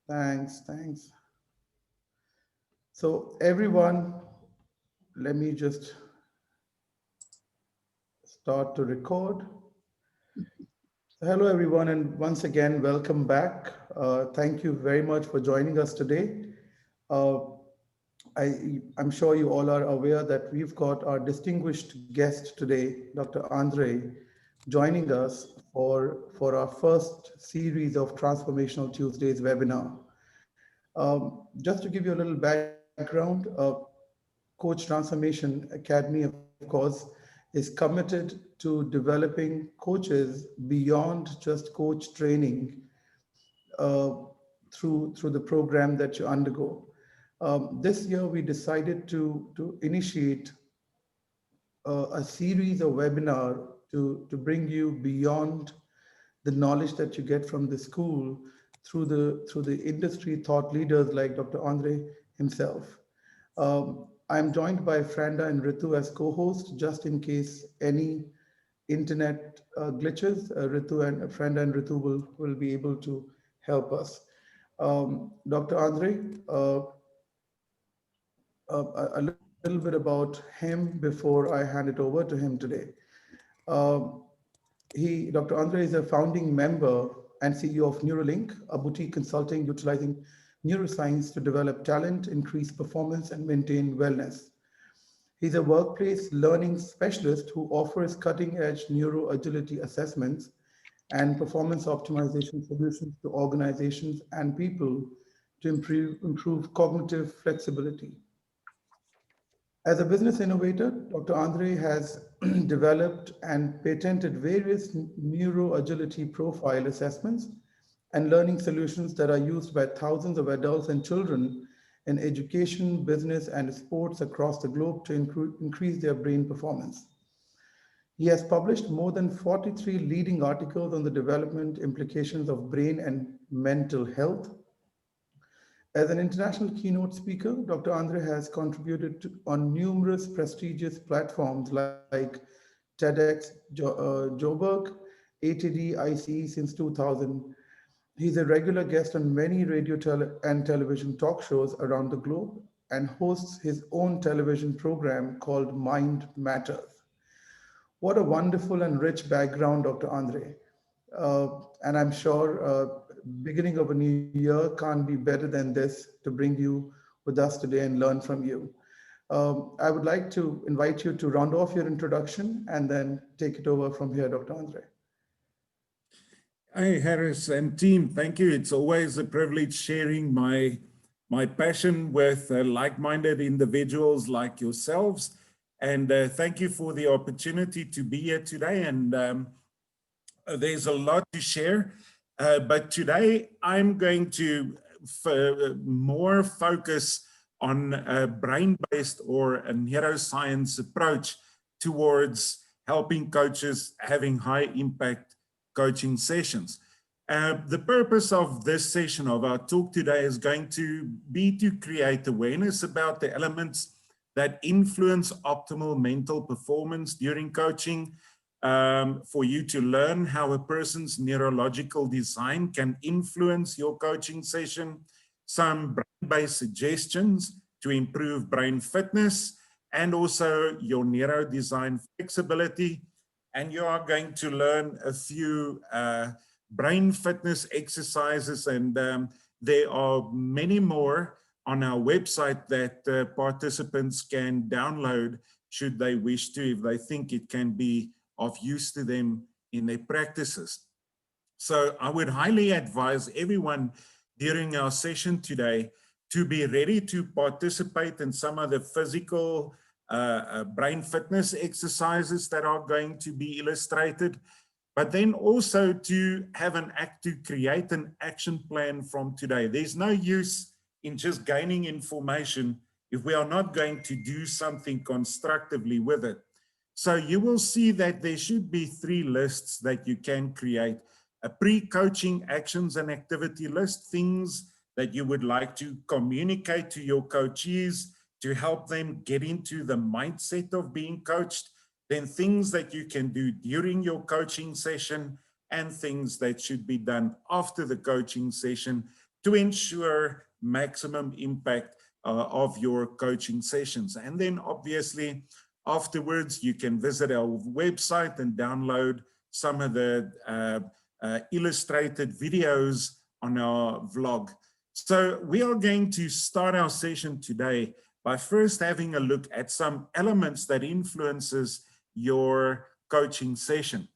Thanks. So everyone, let me just start to record. Hello everyone, and once again, welcome back. Thank you very much for joining us today. Uh, I'm sure you all are aware that we've got our distinguished guest today, Dr. Andre, joining us for our first series of Transformational Tuesdays webinar. Just to give you a little background, Coach Transformation Academy, of course, is committed to developing coaches beyond just coach training uh, through the program that you undergo. This year, we decided to initiate a series of webinar to bring you beyond the knowledge that you get from the school through the industry thought leaders like Dr. Andre himself. I'm joined by Franda and Ritu as co-hosts, just in case any internet glitches. Ritu and Franda and Ritu will be able to help us. Dr. Andre, a little bit about him before I hand it over to him today. Um, Dr. Andre is a founding member and CEO of Neuro-Link, a boutique consulting utilizing neuroscience to develop talent, increase performance, and maintain wellness. He's a workplace learning specialist who offers cutting-edge neuro-agility assessments and performance optimization solutions to organizations and people to improve cognitive flexibility. As a business innovator, Dr. Andre has developed and patented various neuro-agility profile assessments and learning solutions that are used by thousands of adults and children in education, business, and sports across the globe to increase their brain performance. He has published more than 43 leading articles on the development implications of brain and mental health. As an international keynote speaker, Dr. Andre has contributed on numerous prestigious platforms like TEDx Joburg, ATD ICE since 2000. He's a regular guest on many radio and television talk shows around the globe and hosts his own television program called Mind Matters. What a wonderful and rich background, Dr. Andre. And I'm sure beginning of a new year can't be better than this to bring you with us today and learn from you. I would like to invite you to round off your introduction and then take it over from here, Dr. Andre. Hey, Harris and team, thank you. It's always a privilege sharing my passion with like-minded individuals like yourselves. And thank you for the opportunity to be here today. And there's a lot to share. But today I'm going to more focus on a brain-based or a neuroscience approach towards helping coaches having high impact coaching sessions. The purpose of this session of our talk today is going to be to create awareness about the elements that influence optimal mental performance during coaching, for you to learn how a person's neurological design can influence your coaching session, some brain-based suggestions to improve brain fitness, and also your neurodesign flexibility. And you are going to learn a few brain fitness exercises, and there are many more on our website that participants can download should they wish to, if they think it can be of use to them in their practices. So I would highly advise everyone during our session today to be ready to participate in some of the physical brain fitness exercises that are going to be illustrated, but then also to have to create an action plan from today. There's no use in just gaining information if we are not going to do something constructively with it. So you will see that there should be 3 lists that you can create: a pre-coaching actions and activity list, things that you would like to communicate to your coachees to help them get into the mindset of being coached, then things that you can do during your coaching session, and things that should be done after the coaching session to ensure maximum impact of your coaching sessions. And then obviously afterwards, you can visit our website and download some of the illustrated videos on our vlog. So we are going to start our session today by first having a look at some elements that influences your coaching session.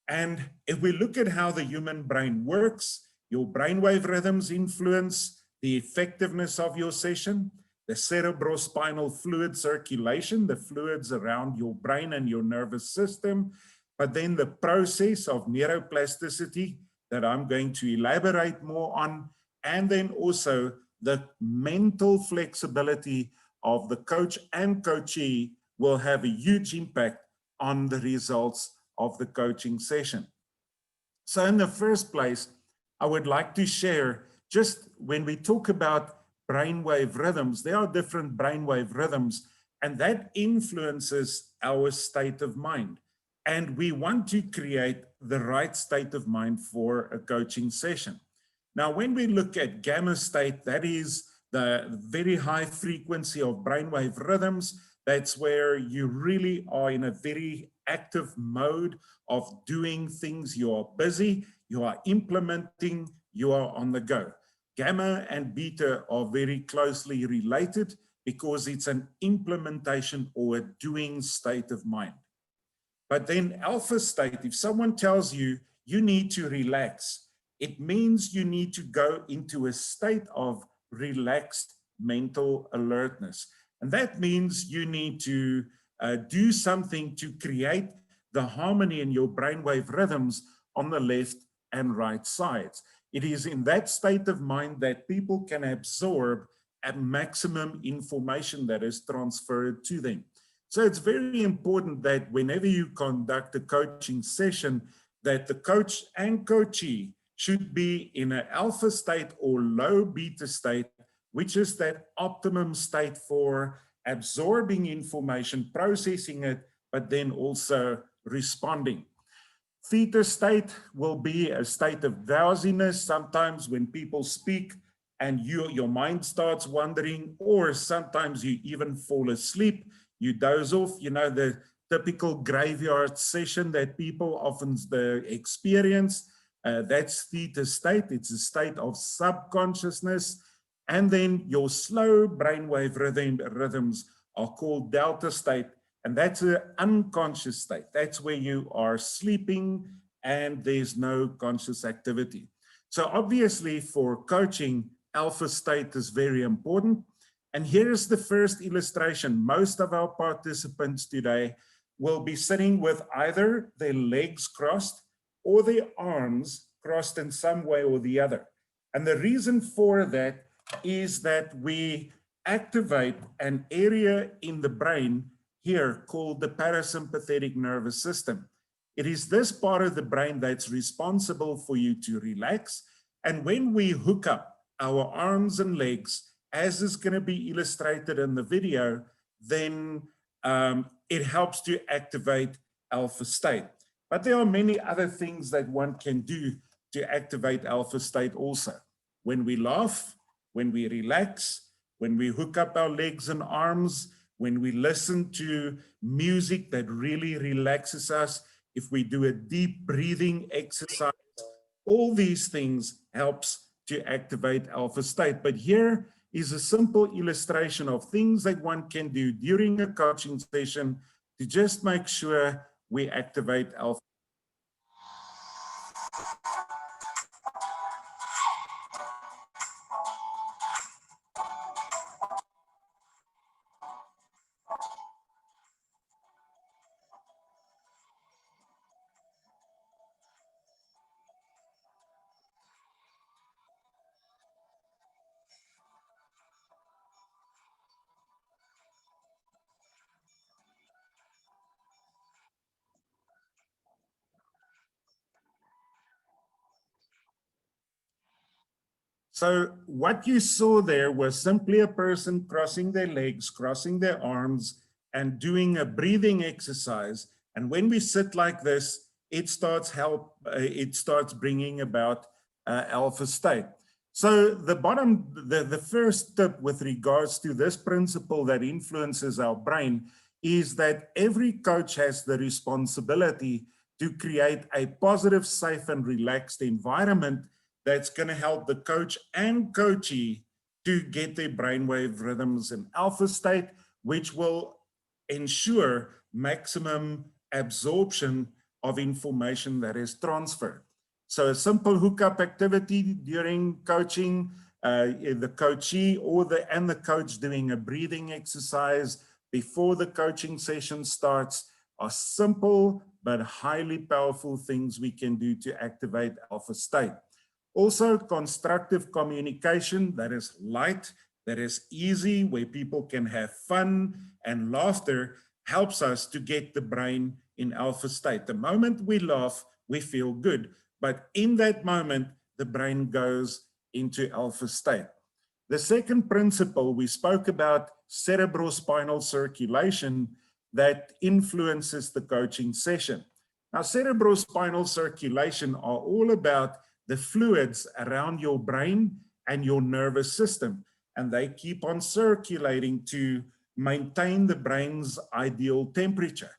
And if we look at how the human brain works, your brainwave rhythms influence the effectiveness of your session, the cerebrospinal fluid circulation, the fluids around your brain and your nervous system, but then the process of neuroplasticity that I'm going to elaborate more on, and then also the mental flexibility of the coach and coachee will have a huge impact on the results of the coaching session. So in the first place, I would like to share, just when we talk about brainwave rhythms, there are different brainwave rhythms, and that influences our state of mind. And we want to create the right state of mind for a coaching session. Now, when we look at gamma state, that is the very high frequency of brainwave rhythms. That's where you really are in a very active mode of doing things. You are busy, you are implementing, you are on the go. Gamma and beta are very closely related because it's an implementation or a doing state of mind. But then alpha state, if someone tells you, you need to relax, it means you need to go into a state of relaxed mental alertness. And that means you need to do something to create the harmony in your brainwave rhythms on the left and right sides. It is in that state of mind that people can absorb a maximum information that is transferred to them. So it's very important that whenever you conduct a coaching session, that the coach and coachee should be in an alpha state or low beta state, which is that optimum state for absorbing information, processing it, but then also responding. Theta state will be a state of drowsiness. Sometimes when people speak and your mind starts wandering, or sometimes you even fall asleep, you doze off, you know, the typical graveyard session that people often experience. That's theta state. It's a state of subconsciousness. And then your slow brainwave rhythms are called delta state. And that's an unconscious state. That's where you are sleeping and there's no conscious activity. So obviously for coaching, alpha state is very important. And here's the first illustration. Most of our participants today will be sitting with either their legs crossed or their arms crossed in some way or the other. And the reason for that is that we activate an area in the brain here called the parasympathetic nervous system. It is this part of the brain that's responsible for you to relax. And when we hook up our arms and legs, as is going to be illustrated in the video, then it helps to activate alpha state. But there are many other things that one can do to activate alpha state also. When we laugh, when we relax, when we hook up our legs and arms, when we listen to music that really relaxes us, if we do a deep breathing exercise, all these things helps to activate alpha state. But here is a simple illustration of things that one can do during a coaching session to just make sure we activate alpha. So what you saw there was simply a person crossing their legs, crossing their arms, and doing a breathing exercise. And when we sit like this, it starts bringing about alpha state. So the first tip with regards to this principle that influences our brain is that every coach has the responsibility to create a positive, safe, and relaxed environment that's going to help the coach and coachee to get their brainwave rhythms in alpha state, which will ensure maximum absorption of information that is transferred. So a simple hookup activity during coaching, the coachee and the coach doing a breathing exercise before the coaching session starts are simple but highly powerful things we can do to activate alpha state. Also, constructive communication that is light, that is easy, where people can have fun and laughter helps us to get the brain in alpha state. The moment we laugh, we feel good. But in that moment, the brain goes into alpha state. The second principle, we spoke about cerebrospinal circulation that influences the coaching session. Now, cerebrospinal circulation are all about the fluids around your brain and your nervous system, and they keep on circulating to maintain the brain's ideal temperature.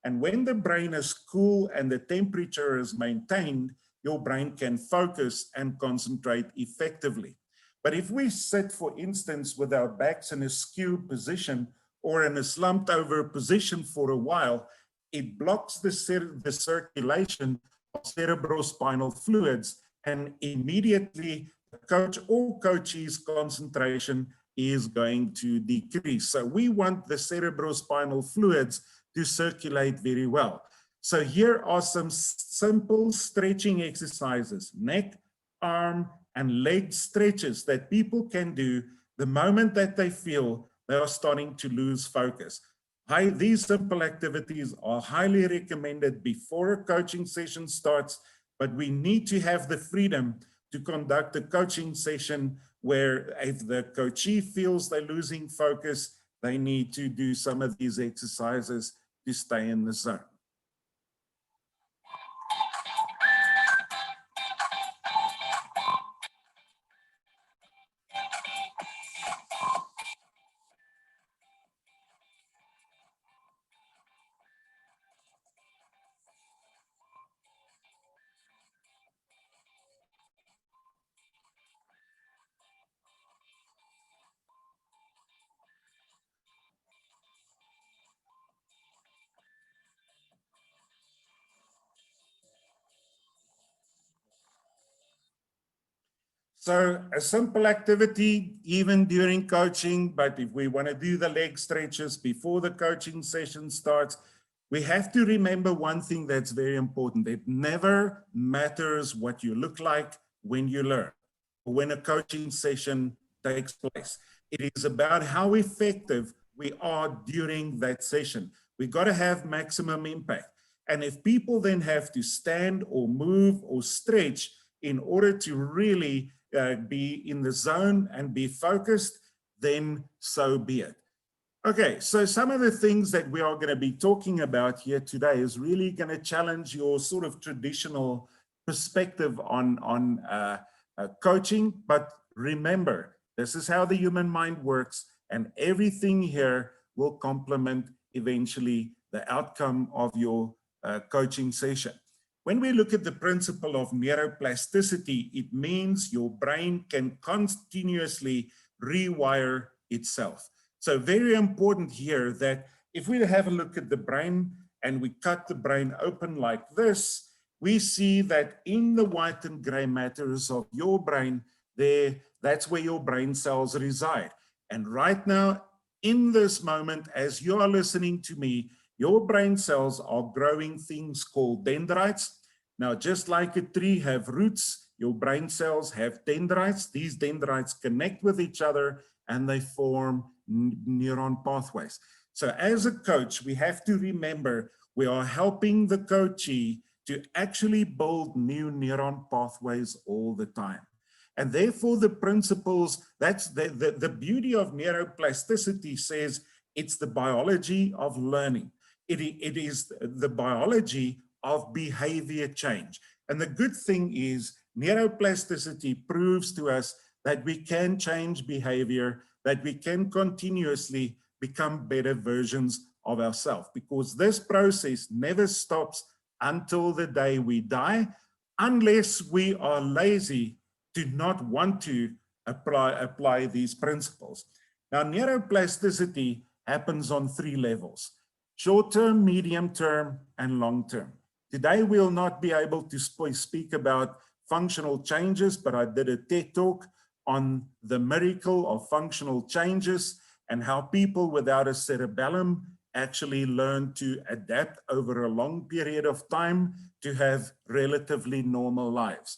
And when the brain is cool and the temperature is maintained, your brain can focus and concentrate effectively. But if we sit, for instance, with our backs in a skewed position or in a slumped over position for a while, it blocks the circulation of cerebrospinal fluids, and immediately the coach or coachee's concentration is going to decrease. So we want the cerebrospinal fluids to circulate very well. So here are some simple stretching exercises, neck, arm, and leg stretches that people can do the moment that they feel they are starting to lose focus. These simple activities are highly recommended before a coaching session starts, but we need to have the freedom to conduct a coaching session where if the coachee feels they're losing focus, they need to do some of these exercises to stay in the zone. So a simple activity, even during coaching, but if we want to do the leg stretches before the coaching session starts, we have to remember one thing that's very important. It never matters what you look like when you learn, or when a coaching session takes place. It is about how effective we are during that session. We got to have maximum impact. And if people then have to stand or move or stretch in order to really be in the zone and be focused, then so be it. Okay, so some of the things that we are going to be talking about here today is really going to challenge your sort of traditional perspective on coaching. But remember, this is how the human mind works, and everything here will complement eventually the outcome of your coaching session. When we look at the principle of neuroplasticity, it means your brain can continuously rewire itself. So very important here that if we have a look at the brain and we cut the brain open like this, we see that in the white and gray matters of your brain, that's where your brain cells reside. And right now, in this moment, as you are listening to me, your brain cells are growing things called dendrites. Now, just like a tree have roots, your brain cells have dendrites. These dendrites connect with each other and they form neuron pathways. So as a coach, we have to remember we are helping the coachee to actually build new neuron pathways all the time. And therefore the principles, that's the beauty of neuroplasticity says it's the biology of learning. It is the biology of behavior change. And the good thing is neuroplasticity proves to us that we can change behavior, that we can continuously become better versions of ourselves, because this process never stops until the day we die, unless we are lazy to not want to apply these principles. Now, neuroplasticity happens on 3 levels: short-term, medium-term, and long-term. Today, we'll not be able to speak about functional changes, but I did a TED talk on the miracle of functional changes and how people without a cerebellum actually learn to adapt over a long period of time to have relatively normal lives.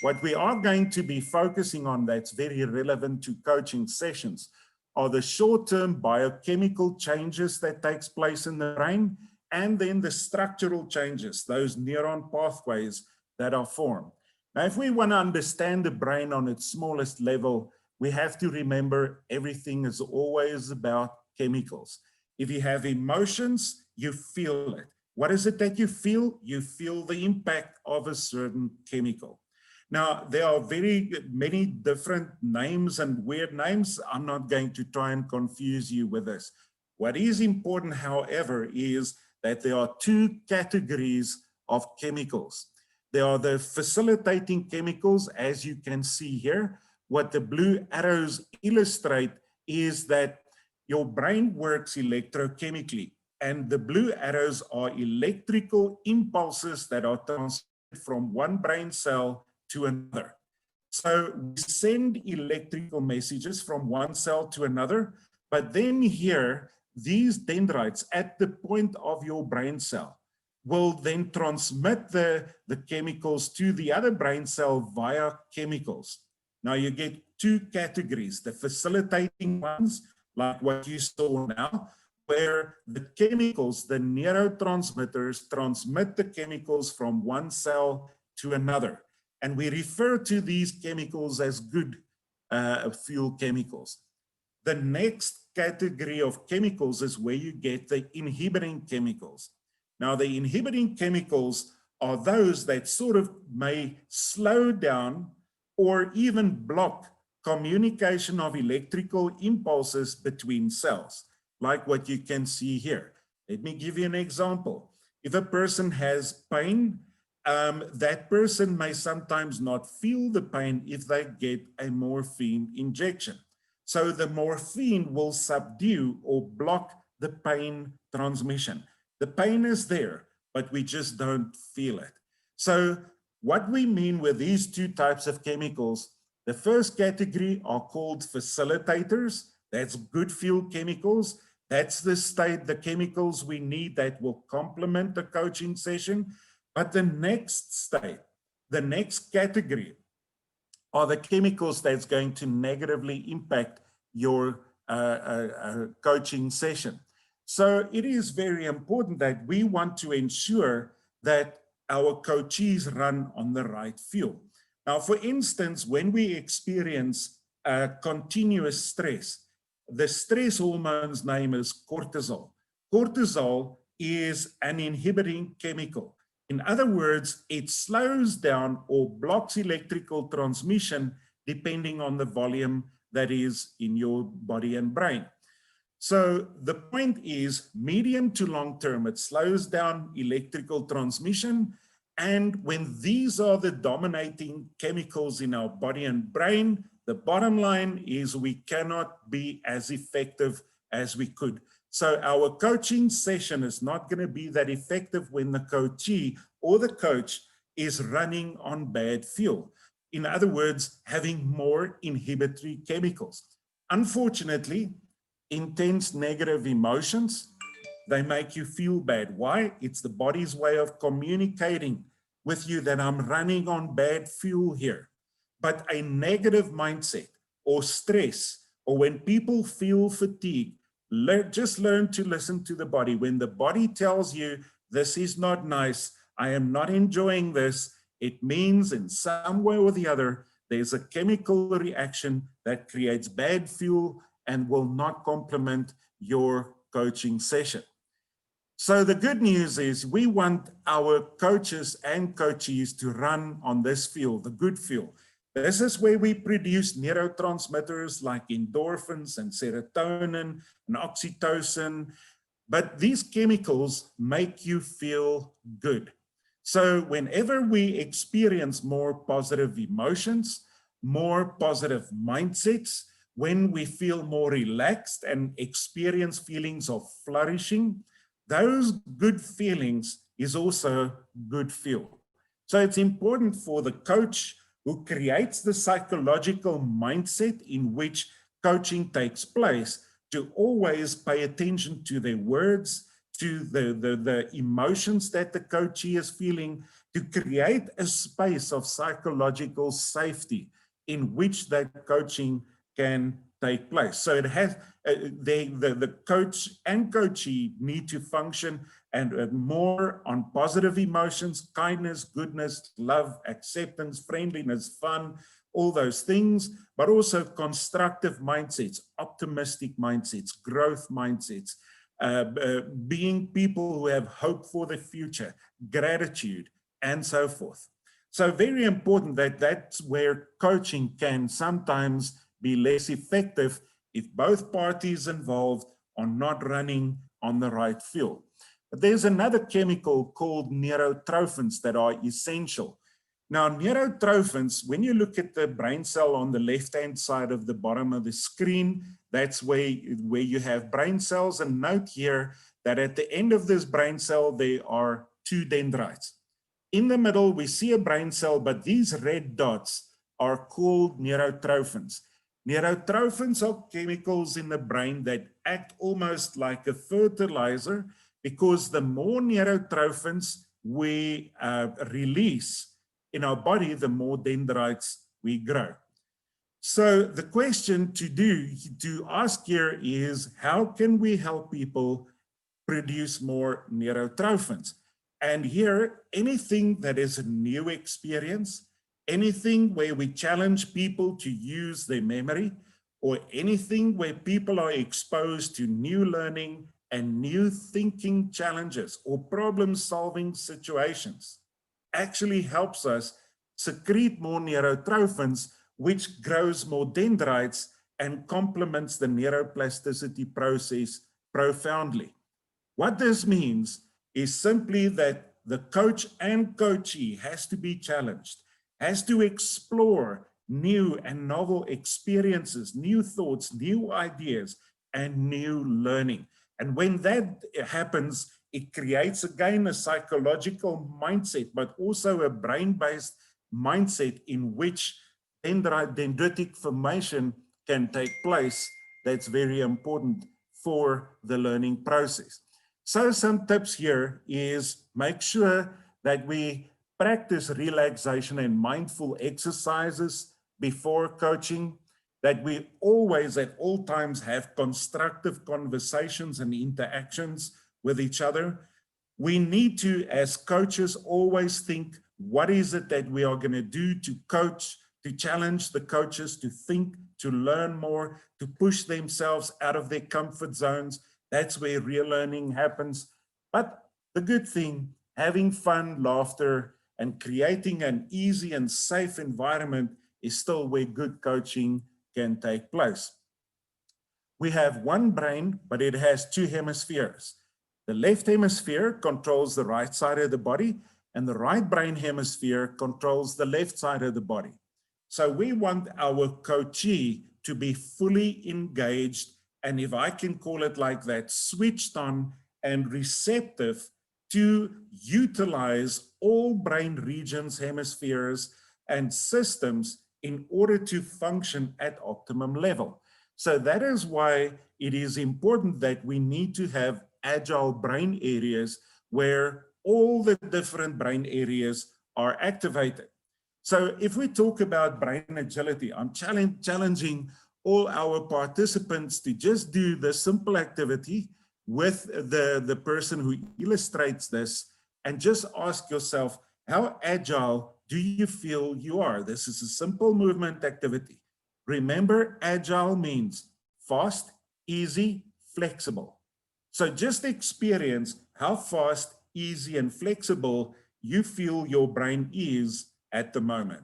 What we are going to be focusing on that's very relevant to coaching sessions are the short-term biochemical changes that takes place in the brain, and then the structural changes, those neuron pathways that are formed. Now, if we want to understand the brain on its smallest level, we have to remember everything is always about chemicals. If you have emotions, you feel it. What is it that you feel? You feel the impact of a certain chemical. Now, there are very many different names and weird names. I'm not going to try and confuse you with this. What is important, however, is that there are 2 categories of chemicals. There are the facilitating chemicals, as you can see here. What the blue arrows illustrate is that your brain works electrochemically, and the blue arrows are electrical impulses that are transmitted from one brain cell to another. So we send electrical messages from one cell to another, but then here, these dendrites at the point of your brain cell will then transmit the chemicals to the other brain cell via chemicals. Now you get 2 categories: the facilitating ones, like what you saw now, where the chemicals, the neurotransmitters, transmit the chemicals from one cell to another. And we refer to these chemicals as good fuel chemicals. The next category of chemicals is where you get the inhibiting chemicals. Now, the inhibiting chemicals are those that sort of may slow down or even block communication of electrical impulses between cells, like what you can see here. Let me give you an example. If a person has pain, that person may sometimes not feel the pain if they get a morphine injection. So the morphine will subdue or block the pain transmission. The pain is there, but we just don't feel it. So what we mean with these 2 types of chemicals, the first category are called facilitators. That's good fuel chemicals. That's the chemicals we need that will complement the coaching session. But the next state, the next category are the chemicals that's going to negatively impact your coaching session. So it is very important that we want to ensure that our coachees run on the right fuel. Now, for instance, when we experience continuous stress, the stress hormone's name is cortisol. Cortisol is an inhibiting chemical. In other words, it slows down or blocks electrical transmission depending on the volume that is in your body and brain. So the point is, medium to long term, it slows down electrical transmission. And when these are the dominating chemicals in our body and brain, the bottom line is we cannot be as effective as we could. So our coaching session is not going to be that effective when the coachee or the coach is running on bad fuel. In other words, having more inhibitory chemicals. Unfortunately, intense negative emotions, they make you feel bad. Why? It's the body's way of communicating with you that I'm running on bad fuel here. But a negative mindset or stress, or when people feel fatigue, just learn to listen to the body. When the body tells you, this is not nice, I am not enjoying this, it means in some way or the other, there's a chemical reaction that creates bad fuel and will not complement your coaching session. So the good news is we want our coaches and coachees to run on this field, the good field. This is where we produce neurotransmitters like endorphins and serotonin and oxytocin. But these chemicals make you feel good. So whenever we experience more positive emotions, more positive mindsets, when we feel more relaxed and experience feelings of flourishing, those good feelings is also good fuel. So it's important for the coach who creates the psychological mindset in which coaching takes place to always pay attention to their words, to the emotions that the coachee is feeling, to create a space of psychological safety in which that coaching can take place. So it has the coach and coachee need to function and more on positive emotions, kindness, goodness, love, acceptance, friendliness, fun, all those things, but also constructive mindsets, optimistic mindsets, growth mindsets, being people who have hope for the future, gratitude, and so forth. So very important that that's where coaching can sometimes be less effective if both parties involved are not running on the right field. But there's another chemical called neurotrophins that are essential. Now, neurotrophins, when you look at the brain cell on the left-hand side of the bottom of the screen, that's where you have brain cells. And note here that at the end of this brain cell, there are two dendrites. In the middle, we see a brain cell, but these red dots are called neurotrophins. Neurotrophins are chemicals in the brain that act almost like a fertilizer, because the more neurotrophins we release in our body, the more dendrites we grow. So the question to ask here is, how can we help people produce more neurotrophins? And here, anything that is a new experience, anything where we challenge people to use their memory, or anything where people are exposed to new learning and new thinking challenges or problem-solving situations, actually helps us secrete more neurotrophins, which grows more dendrites and complements the neuroplasticity process profoundly. What this means is simply that the coach and coachee has to be challenged, has to explore new and novel experiences, new thoughts, new ideas, and new learning. And when that happens, it creates again a psychological mindset, but also a brain-based mindset in which dendritic formation can take place. That's very important for the learning process. So some tips here is make sure that we practice relaxation and mindful exercises before coaching, that we always at all times have constructive conversations and interactions with each other. We need to, as coaches, always think, what is it that we are going to do to coach, to challenge the coaches to think, to learn more, to push themselves out of their comfort zones. That's where real learning happens. But the good thing, having fun, laughter, and creating an easy and safe environment is still where good coaching can take place. We have one brain, but it has two hemispheres. The left hemisphere controls the right side of the body, and the right brain hemisphere controls the left side of the body. So we want our coachee to be fully engaged, and if I can call it like that, switched on and receptive to utilize all brain regions, hemispheres, and systems in order to function at optimum level. So that is why it is important that we need to have agile brain areas where all the different brain areas are activated. So if we talk about brain agility, I'm challenging all our participants to just do the simple activity with the person who illustrates this, and just ask yourself, how agile do you feel you are? This is a simple movement activity. Remember, agile means fast, easy, flexible. So just experience how fast, easy, and flexible you feel your brain is at the moment.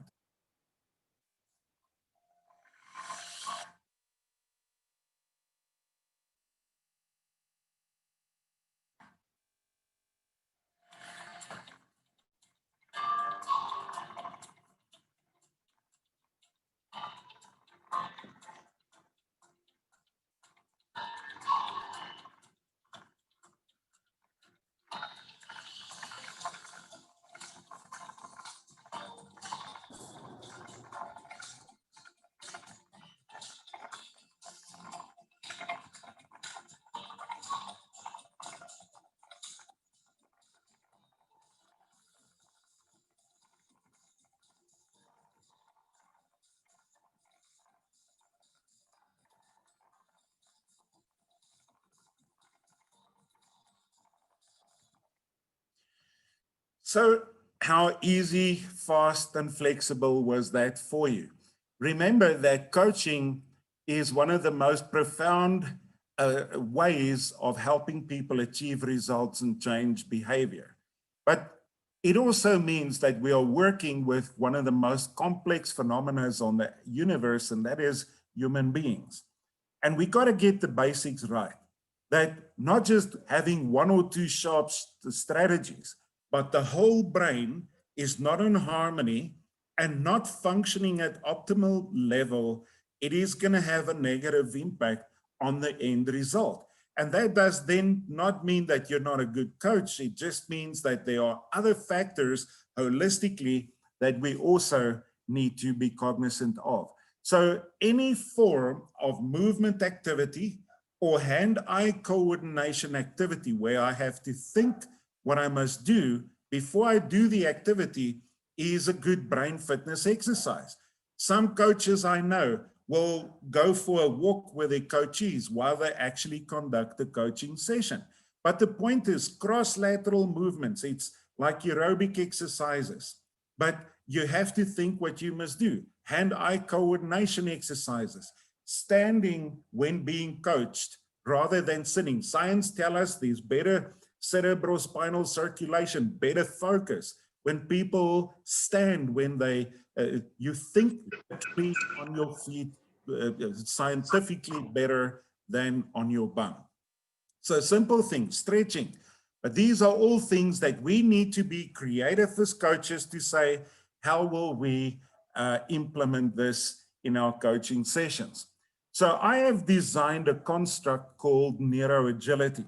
So how easy, fast, and flexible was that for you? Remember that coaching is one of the most profound ways of helping people achieve results and change behavior. But it also means that we are working with one of the most complex phenomena on the universe, and that is human beings. And we got to get the basics right. That not just having one or two sharp strategies, but the whole brain is not in harmony and not functioning at optimal level, it is going to have a negative impact on the end result. And that does then not mean that you're not a good coach. It just means that there are other factors holistically that we also need to be cognizant of. So any form of movement activity or hand-eye coordination activity where I have to think what I must do before I do the activity is a good brain fitness exercise. Some coaches I know will go for a walk with their coachees while they actually conduct the coaching session. But the point is cross-lateral movements. It's like aerobic exercises, but you have to think what you must do. Hand-eye coordination exercises, standing when being coached rather than sitting. Science tells us there's better cerebrospinal circulation, better focus when people stand, when they, you think literally on your feet, scientifically better than on your bum. So simple things, stretching. But these are all things that we need to be creative as coaches to say, how will we implement this in our coaching sessions? So I have designed a construct called neuroagility.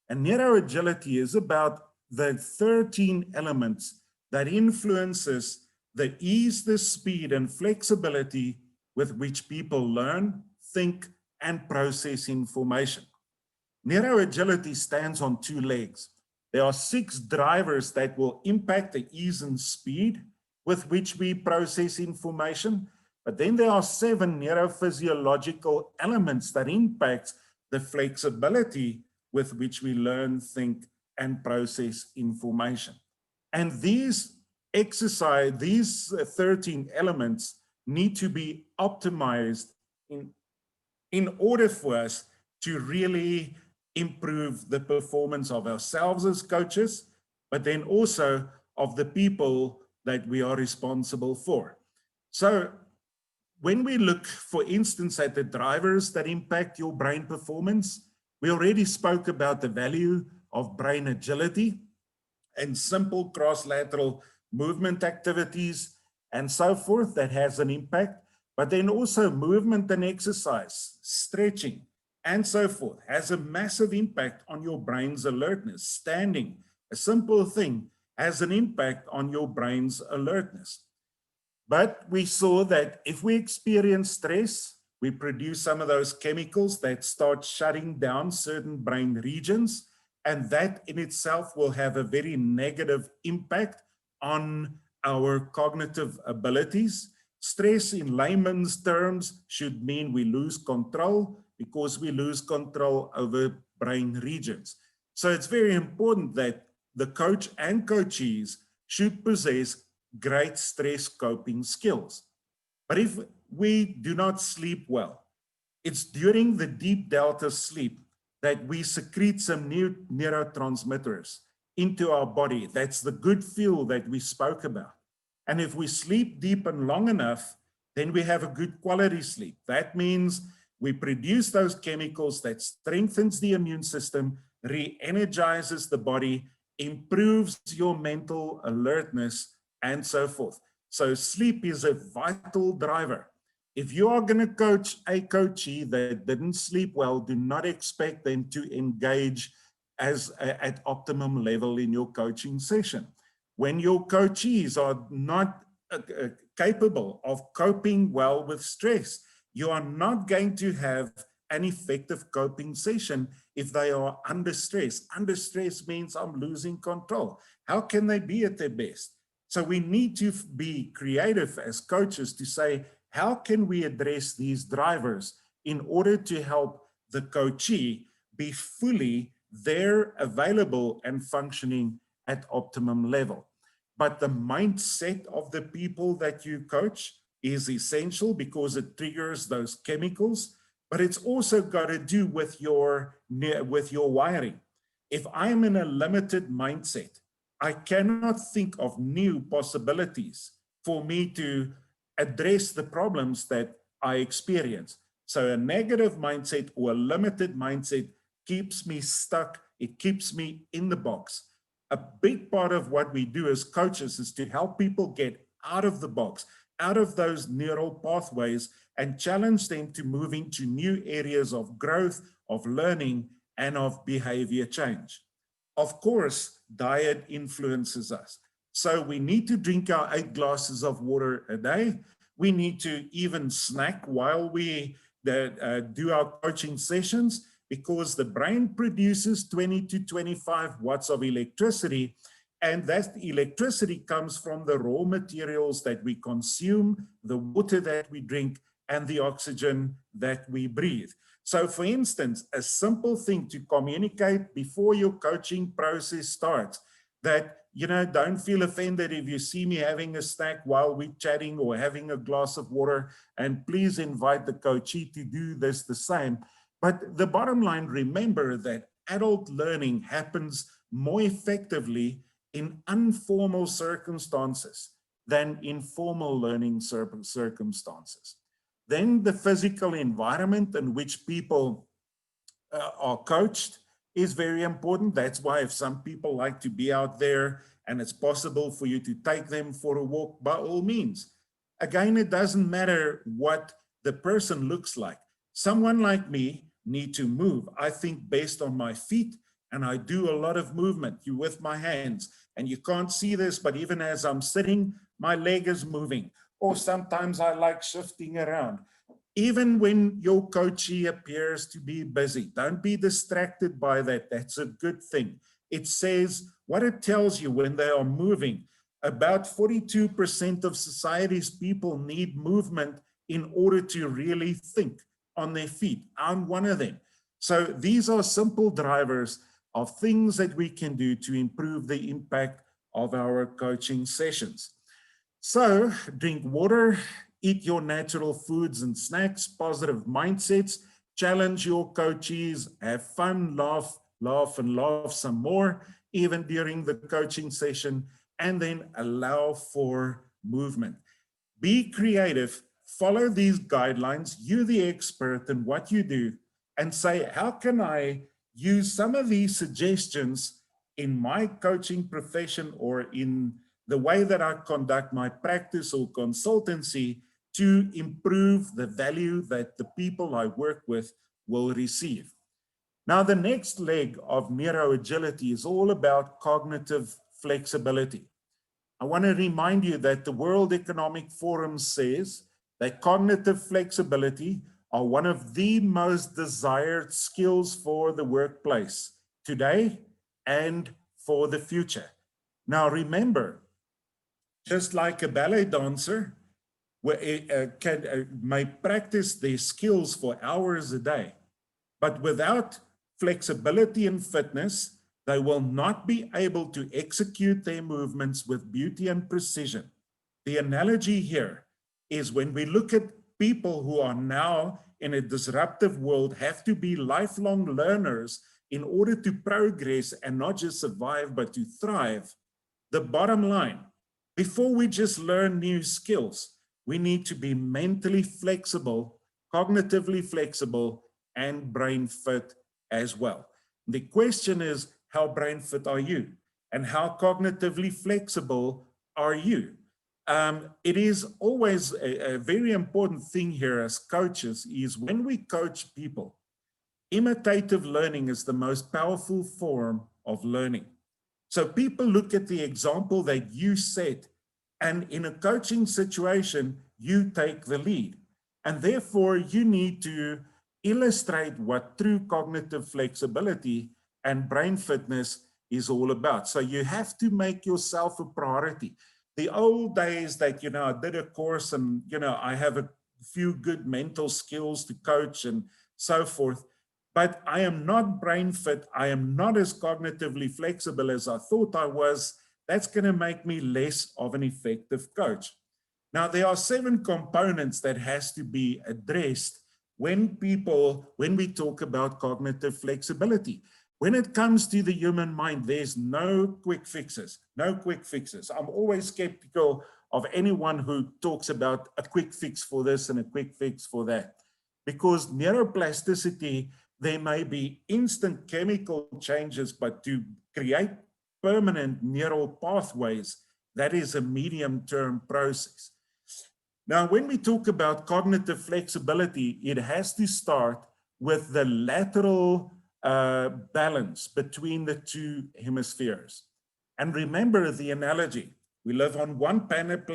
And neuroagility is about the 13 elements that influences the ease, the speed, and flexibility with which people learn, think, and process information. Neuroagility stands on two legs. There are 6 drivers that will impact the ease and speed with which we process information, but then there are 7 neurophysiological elements that impact the flexibility with which we learn, think, and process information. And these 13 elements need to be optimized in order for us to really improve the performance of ourselves as coaches, but then also of the people that we are responsible for. So when we look, for instance, at the drivers that impact your brain performance, we already spoke about the value of brain agility and simple cross-lateral movement activities and so forth that has an impact, but then also movement and exercise, stretching, and so forth has a massive impact on your brain's alertness. Standing, a simple thing, has an impact on your brain's alertness. But we saw that if we experience stress, we produce some of those chemicals that start shutting down certain brain regions, and that in itself will have a very negative impact on our cognitive abilities. Stress in layman's terms should mean we lose control because we lose control over brain regions. So it's very important that the coach and coachees should possess great stress coping skills. But if we do not sleep well, it's during the deep delta sleep that we secrete some new neurotransmitters into our body. That's the good feel that we spoke about. And if we sleep deep and long enough, then we have a good quality sleep. That means we produce those chemicals that strengthens the immune system, re-energizes the body, improves your mental alertness, and so forth. So sleep is a vital driver. If you are going to coach a coachee that didn't sleep well, do not expect them to engage at optimum level in your coaching session. When your coachees are not capable of coping well with stress, you are not going to have an effective coping session if they are under stress. Under stress means I'm losing control. How can they be at their best? So we need to be creative as coaches to say, how can we address these drivers in order to help the coachee be fully there, available, and functioning at optimum level? But the mindset of the people that you coach is essential because it triggers those chemicals, but it's also got to do with your wiring. If I'm in a limited mindset, I cannot think of new possibilities for me to address the problems that I experience. So a negative mindset or a limited mindset keeps me stuck. It keeps me in the box. A big part of what we do as coaches is to help people get out of the box, out of those neural pathways, and challenge them to move into new areas of growth, of learning, and of behavior change. Of course, diet influences us. So we need to drink our 8 glasses of water a day. We need to even snack while we do our coaching sessions, because the brain produces 20 to 25 watts of electricity, and that electricity comes from the raw materials that we consume, the water that we drink, and the oxygen that we breathe. So for instance, a simple thing to communicate before your coaching process starts, that, you know, don't feel offended if you see me having a snack while we're chatting or having a glass of water, and please invite the coachee to do this the same. But the bottom line, remember that adult learning happens more effectively in informal circumstances than in formal learning circumstances. Then the physical environment in which people are coached is very important. That's why if some people like to be out there and it's possible for you to take them for a walk, by all means. Again, it doesn't matter what the person looks like. Someone like me need to move, I think, based on my feet, and I do a lot of movement with my hands. And you can't see this, but even as I'm sitting, my leg is moving. Or sometimes I like shifting around. Even when your coachee appears to be busy, don't be distracted by that. That's a good thing. It says what it tells you when they are moving. About 42% of society's people need movement in order to really think on their feet. I'm one of them. So these are simple drivers of things that we can do to improve the impact of our coaching sessions. So drink water, eat your natural foods and snacks, positive mindsets, challenge your coachees, have fun, laugh some more, even during the coaching session, and then allow for movement. Be creative, follow these guidelines, you're the expert in what you do, and say, how can I use some of these suggestions in my coaching profession or in the way that I conduct my practice or consultancy to improve the value that the people I work with will receive. Now, the next leg of neuroagility is all about cognitive flexibility. I want to remind you that the World Economic Forum says that cognitive flexibility are one of the most desired skills for the workplace today and for the future. Now, remember, just like a ballet dancer may practice their skills for hours a day, but without flexibility and fitness, they will not be able to execute their movements with beauty and precision. The analogy here is when we look at people who are now in a disruptive world have to be lifelong learners in order to progress and not just survive, but to thrive. The bottom line, before we just learn new skills, we need to be mentally flexible, cognitively flexible, and brain fit as well. The question is, how brain fit are you? And how cognitively flexible are you? It is always a very important thing here as coaches is when we coach people, imitative learning is the most powerful form of learning. So people look at the example that you set, and in a coaching situation, you take the lead. And therefore, you need to illustrate what true cognitive flexibility and brain fitness is all about. So you have to make yourself a priority. The old days that, I did a course and, I have a few good mental skills to coach and so forth, but I am not brain fit. I am not as cognitively flexible as I thought I was. That's going to make me less of an effective coach. Now, there are 7 components that has to be addressed when we talk about cognitive flexibility. When it comes to the human mind, there's no quick fixes, no quick fixes. I'm always skeptical of anyone who talks about a quick fix for this and a quick fix for that. Because neuroplasticity, there may be instant chemical changes, but to create permanent neural pathways, that is a medium-term process. Now, when we talk about cognitive flexibility, it has to start with the lateral balance between the 2 hemispheres. And remember the analogy. We live on one planet,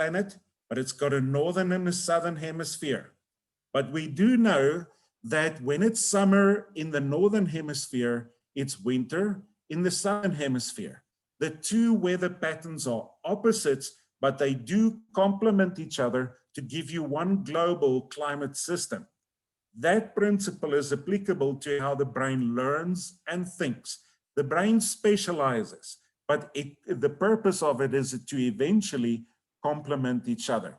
but it's got a northern and a southern hemisphere. But we do know that when it's summer in the northern hemisphere, it's winter in the southern hemisphere. The 2 weather patterns are opposites, but they do complement each other to give you one global climate system. That principle is applicable to how the brain learns and thinks. The brain specializes, but the purpose of it is to eventually complement each other.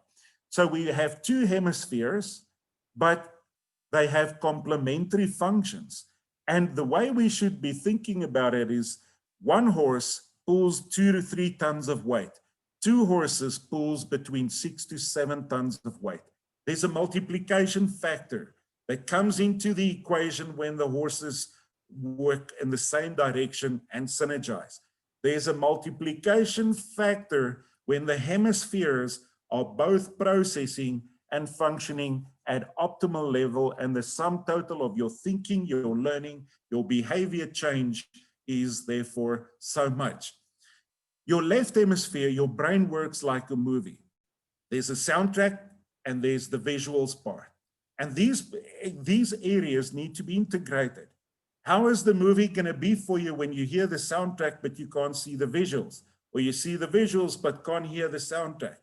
So we have 2 hemispheres, but they have complementary functions. And the way we should be thinking about it is 1 horse pulls 2 to 3 tons of weight. 2 horses pulls between 6 to 7 tons of weight. There's a multiplication factor that comes into the equation when the horses work in the same direction and synergize. There's a multiplication factor when the hemispheres are both processing and functioning at optimal level, and the sum total of your thinking, your learning, your behavior change is therefore so much. Your left hemisphere, your brain works like a movie. There's a soundtrack and there's the visuals part. And these areas need to be integrated. How is the movie going to be for you when you hear the soundtrack but you can't see the visuals? Or you see the visuals but can't hear the soundtrack?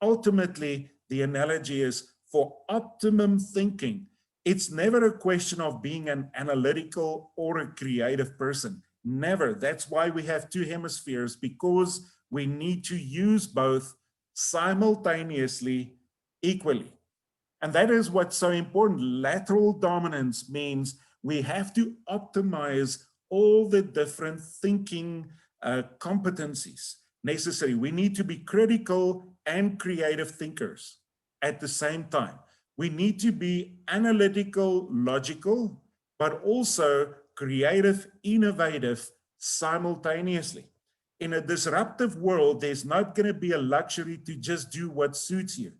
Ultimately, the analogy is for optimum thinking, it's never a question of being an analytical or a creative person. Never. That's why we have 2 hemispheres, because we need to use both simultaneously, equally. And that is what's so important. Lateral dominance means we have to optimize all the different thinking competencies necessary. We need to be critical and creative thinkers at the same time. We need to be analytical, logical, but also creative, innovative simultaneously. In a disruptive world, there's not going to be a luxury to just do what suits you.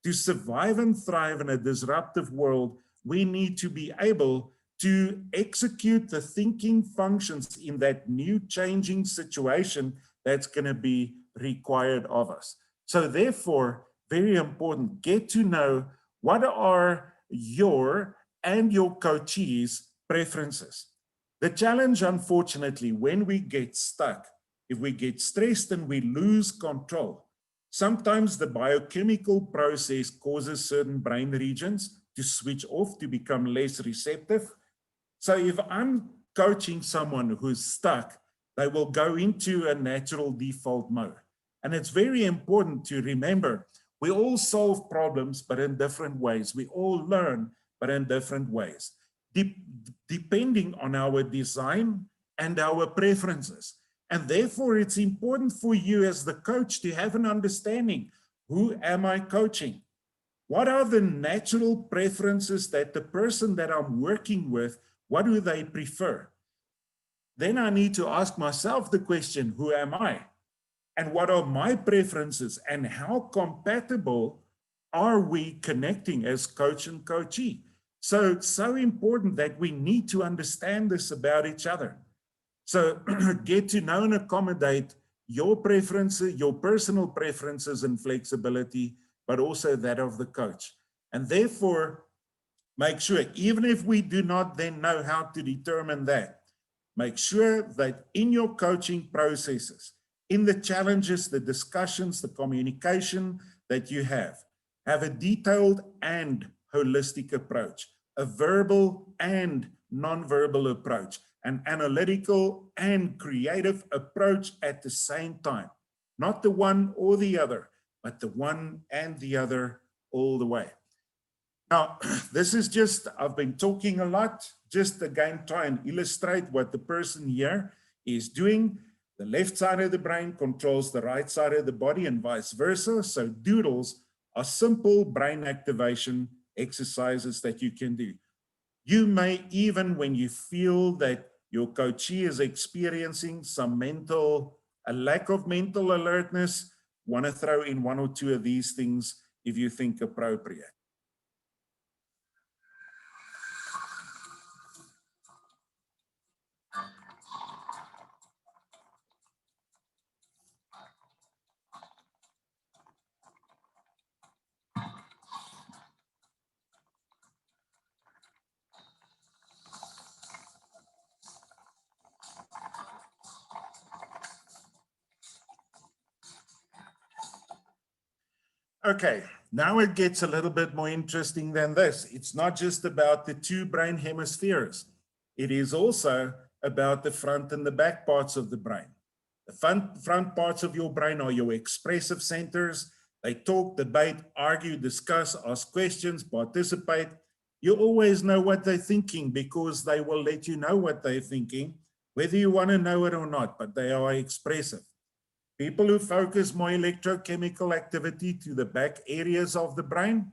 To survive and thrive in a disruptive world, we need to be able to execute the thinking functions in that new changing situation that's going to be required of us. So therefore, very important, get to know what are your and your coachees' preferences. The challenge, unfortunately, when we get stuck, if we get stressed and we lose control, sometimes the biochemical process causes certain brain regions to switch off, to become less receptive. So if I'm coaching someone who's stuck, they will go into a natural default mode. And it's very important to remember, We all solve problems, but in different ways. We all learn, but in different ways, depending on our design and our preferences. And therefore, it's important for you as the coach to have an understanding. Who am I coaching? What are the natural preferences that the person that I'm working with, what do they prefer? Then I need to ask myself the question, who am I? And what are my preferences? And how compatible are we connecting as coach and coachee? So it's so important that we need to understand this about each other. So get to know and accommodate your preferences, your personal preferences and flexibility, but also that of the coach. And therefore, make sure, even if we do not then know how to determine that, make sure that in your coaching processes, in the challenges, the discussions, the communication that you have a detailed and holistic approach, a verbal and non-verbal approach, an analytical and creative approach at the same time. Not the one or the other, but the one and the other all the way. Now, this is just, I've been talking a lot, just again try and illustrate what the person here is doing. The left side of the brain controls the right side of the body and vice versa. So doodles are simple brain activation exercises that you can do. You may even, when you feel that your coachee is experiencing some a lack of mental alertness, want to throw in one or two of these things if you think appropriate. Okay, now it gets a little bit more interesting than this. It's not just about the two brain hemispheres. It is also about the front and the back parts of the brain. The front parts of your brain are your expressive centers. They talk, debate, argue, discuss, ask questions, participate. You always know what they're thinking because they will let you know what they're thinking, whether you want to know it or not, but they are expressive. People who focus more electrochemical activity to the back areas of the brain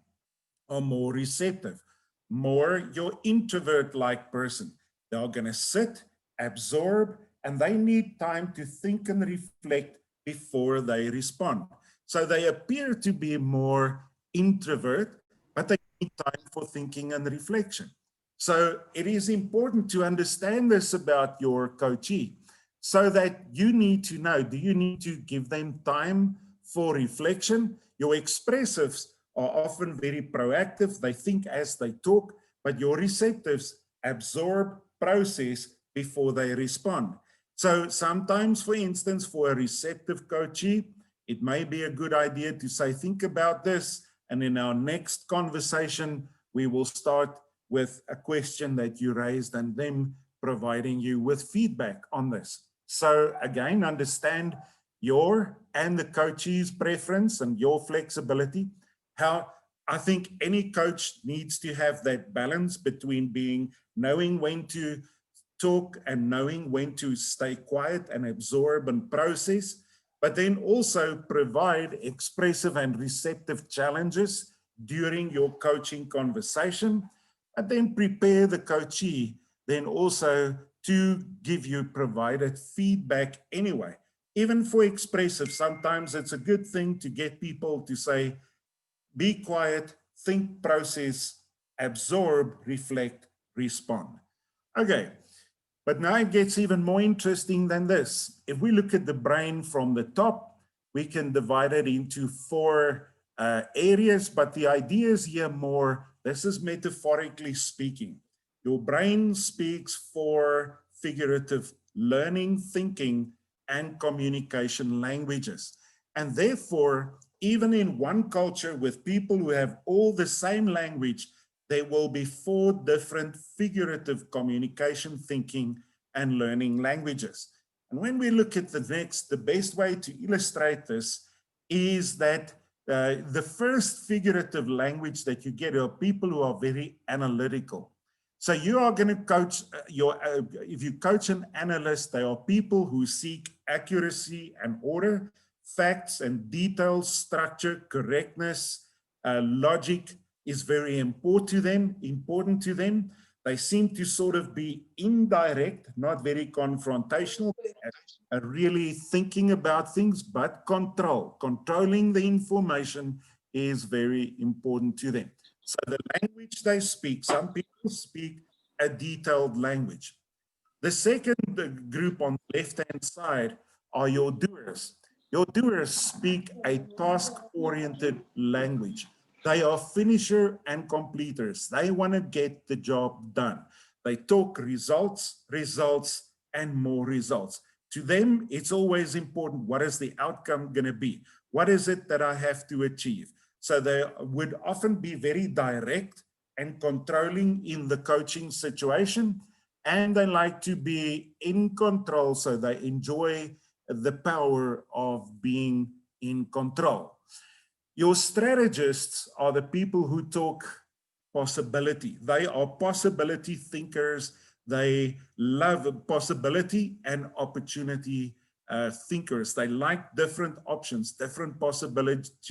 are more receptive, more your introvert-like person. They're going to sit, absorb, and they need time to think and reflect before they respond. So they appear to be more introvert, but they need time for thinking and reflection. So it is important to understand this about your coachee, so that you need to know, do you need to give them time for reflection? Your expressives are often very proactive. They think as they talk, but your receptives absorb, process before they respond. So sometimes, for instance, for a receptive coachee, it may be a good idea to say, think about this. And in our next conversation, we will start with a question that you raised and them providing you with feedback on this. So again, understand your and the coachee's preference and your flexibility. How I think any coach needs to have that balance between knowing when to talk and knowing when to stay quiet and absorb and process, but then also provide expressive and receptive challenges during your coaching conversation, and then prepare the coachee then also to give you provided feedback anyway. Even for expressive, sometimes it's a good thing to get people to say, be quiet, think, process, absorb, reflect, respond. Okay, but now it gets even more interesting than this. If we look at the brain from the top, we can divide it into four areas, but the idea is here more, this is metaphorically speaking. Your brain speaks for figurative learning, thinking, and communication languages. And therefore, even in one culture with people who have all the same language, there will be 4 different figurative communication, thinking, and learning languages. And when we look at the best way to illustrate this is that the first figurative language that you get are people who are very analytical. So you are going to coach if you coach an analyst, they are people who seek accuracy and order, facts and details, structure, correctness, logic is very important to them. They seem to sort of be indirect, not very confrontational, really thinking about things, but controlling the information is very important to them. So the language they speak, some people speak a detailed language. The second group on the left-hand side are your doers. Your doers speak a task-oriented language. They are finisher and completers. They want to get the job done. They talk results, results, and more results. To them, it's always important. What is the outcome going to be? What is it that I have to achieve? So they would often be very direct and controlling in the coaching situation, and they like to be in control, so they enjoy the power of being in control. Your strategists are the people who talk possibility. They are possibility thinkers. They love possibility and opportunity thinkers. They like different options, different possibilities.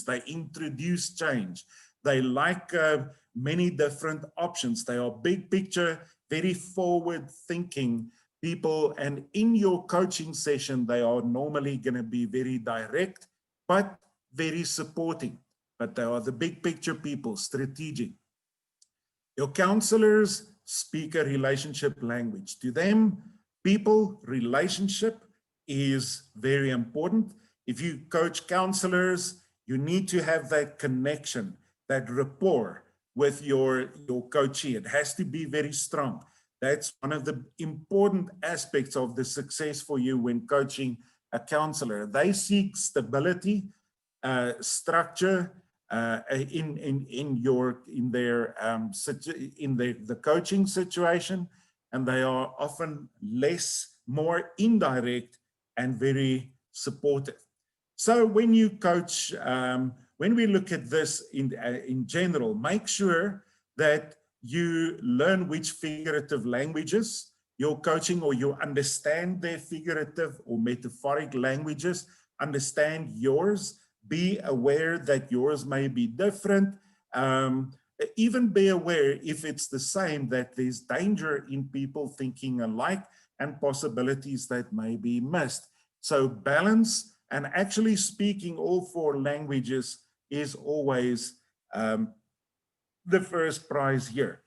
They introduce change. They like many different options. They are big picture, very forward thinking people. And in your coaching session, they are normally going to be very direct, but very supporting. But they are the big picture people, strategic. Your counselors speak a relationship language. To them, people, relationship is very important. If you coach counselors, you need to have that connection, that rapport with your coachee. It has to be very strong. That's one of the important aspects of the success for you when coaching a counselor. They seek stability, structure in the coaching situation, and they are often more indirect and very supportive. So when you coach, when we look at this in general, make sure that you learn which figurative languages you're coaching, or you understand their figurative or metaphoric languages, understand yours, be aware that yours may be different. Even be aware, if it's the same, that there's danger in people thinking alike and possibilities that may be missed. So balance and actually speaking all four languages is always the first prize here.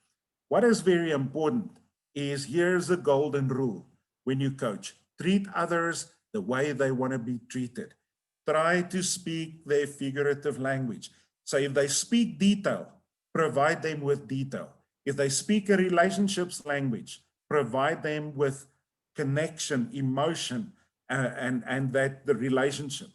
What is very important is, here's a golden rule when you coach. Treat others the way they want to be treated. Try to speak their figurative language. So if they speak detail, provide them with detail. If they speak a relationships language, provide them with connection, emotion, and that the relationship.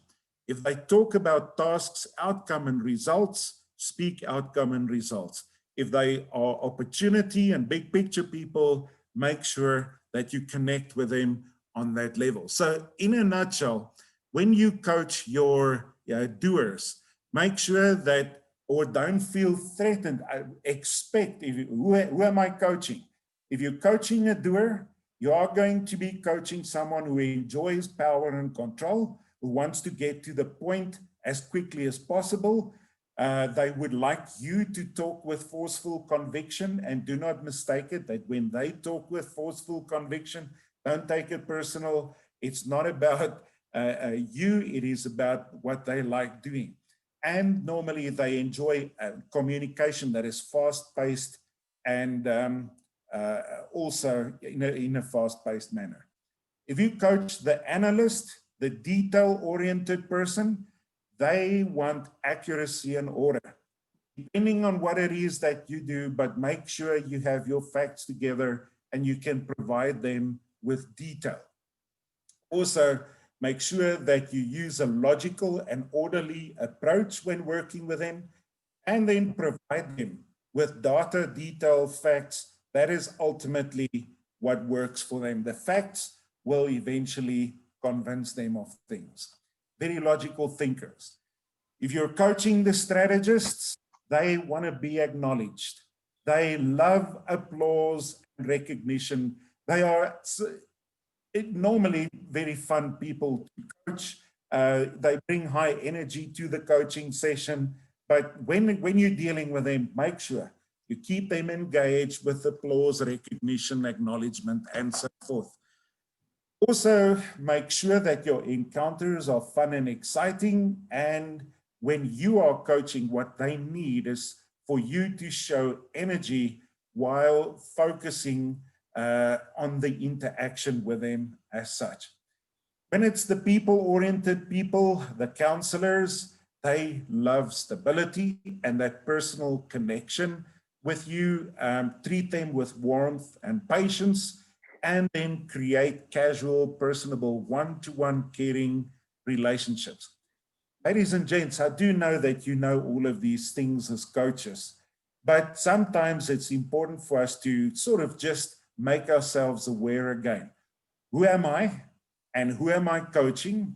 If they talk about tasks, outcome, and results, speak outcome and results. If they are opportunity and big picture people, make sure that you connect with them on that level. So in a nutshell, when you coach your doers, make sure that, or don't feel threatened. Expect, who am I coaching? If you're coaching a doer, you are going to be coaching someone who enjoys power and control, who wants to get to the point as quickly as possible. They would like you to talk with forceful conviction, and do not mistake it that when they talk with forceful conviction, don't take it personal. It's not about you, it is about what they like doing. And normally they enjoy communication that is fast-paced and also in a fast-paced manner. If you coach the analyst, the detail-oriented person, they want accuracy and order, depending on what it is that you do, but make sure you have your facts together and you can provide them with detail. Also, make sure that you use a logical and orderly approach when working with them, and then provide them with data, detail, facts. That is ultimately what works for them. The facts will eventually convince them of things. Very logical thinkers. If you're coaching the strategists, they want to be acknowledged. They love applause and recognition. They are normally very fun people to coach. They bring high energy to the coaching session. But when you're dealing with them, make sure you keep them engaged with applause, recognition, acknowledgement, and so forth. Also, make sure that your encounters are fun and exciting. And when you are coaching, what they need is for you to show energy while focusing on the interaction with them as such. When it's the people-oriented people, the counselors, they love stability and that personal connection with you. Treat them with warmth and patience, and then create casual, personable, one-to-one caring relationships. Ladies and gents, I do know that you know all of these things as coaches, but sometimes it's important for us to sort of just make ourselves aware again. Who am I and who am I coaching,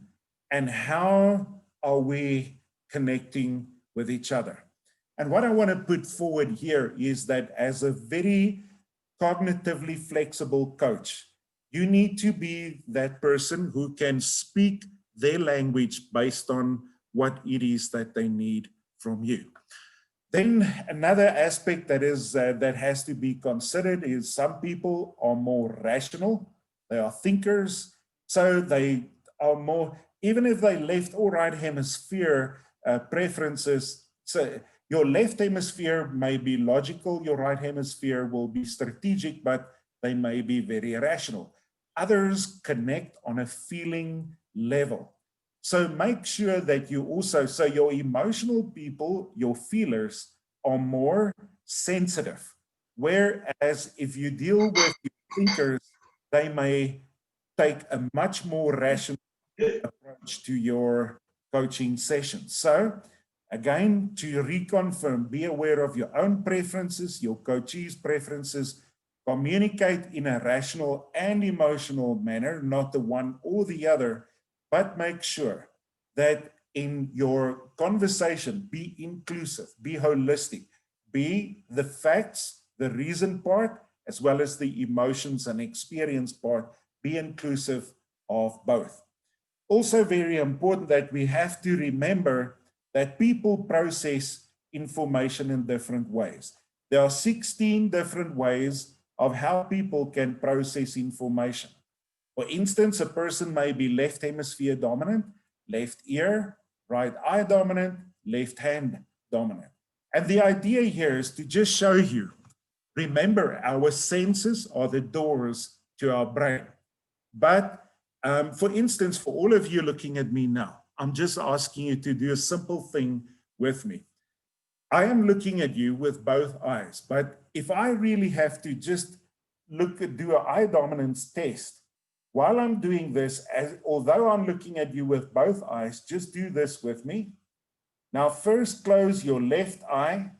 and how are we connecting with each other? And what I want to put forward here is that as a very cognitively flexible coach, you need to be that person who can speak their language based on what it is that they need from you. Then another aspect that has to be considered is some people are more rational. They are thinkers, so they are more, even if they left or right hemisphere preferences. So your left hemisphere may be logical, your right hemisphere will be strategic, but they may be very rational. Others connect on a feeling level. So make sure that you also, so your emotional people, your feelers, are more sensitive. Whereas if you deal with thinkers, they may take a much more rational approach to your coaching sessions. So again, to reconfirm, be aware of your own preferences, your coachees' preferences, communicate in a rational and emotional manner, not the one or the other, but make sure that in your conversation, be inclusive, be holistic, be the facts, the reason part, as well as the emotions and experience part, be inclusive of both. Also very important that we have to remember that people process information in different ways. There are 16 different ways of how people can process information. For instance, a person may be left hemisphere dominant, left ear, right eye dominant, left hand dominant. And the idea here is to just show you, remember, our senses are the doors to our brain. But for instance, for all of you looking at me now, I'm just asking you to do a simple thing with me. I am looking at you with both eyes, but if I really have to just do an eye dominance test, while I'm doing this, although I'm looking at you with both eyes, just do this with me. Now, first close your left eye,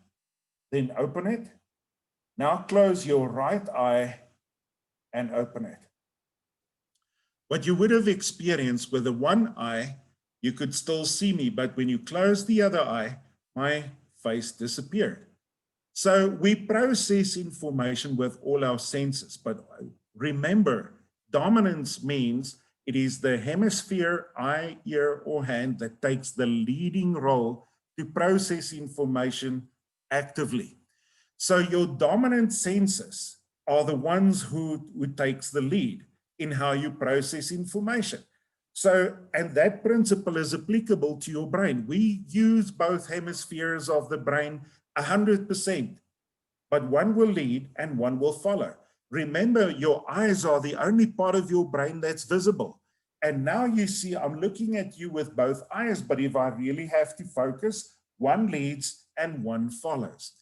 then open it. Now close your right eye and open it. What you would have experienced with the one eye, you could still see me, but when you close the other eye, my face disappeared. So we process information with all our senses, but remember, dominance means it is the hemisphere, eye, ear, or hand that takes the leading role to process information actively. So your dominant senses are the ones who takes the lead in how you process information. So, and that principle is applicable to your brain. We use both hemispheres of the brain 100%, but one will lead and one will follow. Remember, your eyes are the only part of your brain that's visible. And now you see, I'm looking at you with both eyes, but if I really have to focus, one leads and one follows.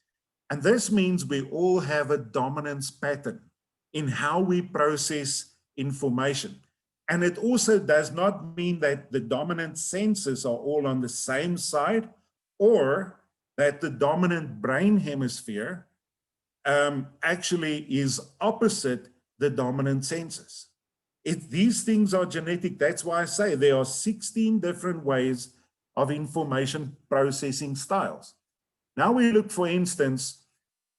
And this means we all have a dominance pattern in how we process information. And it also does not mean that the dominant senses are all on the same side, or that the dominant brain hemisphere actually is opposite the dominant senses. These things are genetic. That's why I say there are 16 different ways of information processing styles. Now we look, for instance,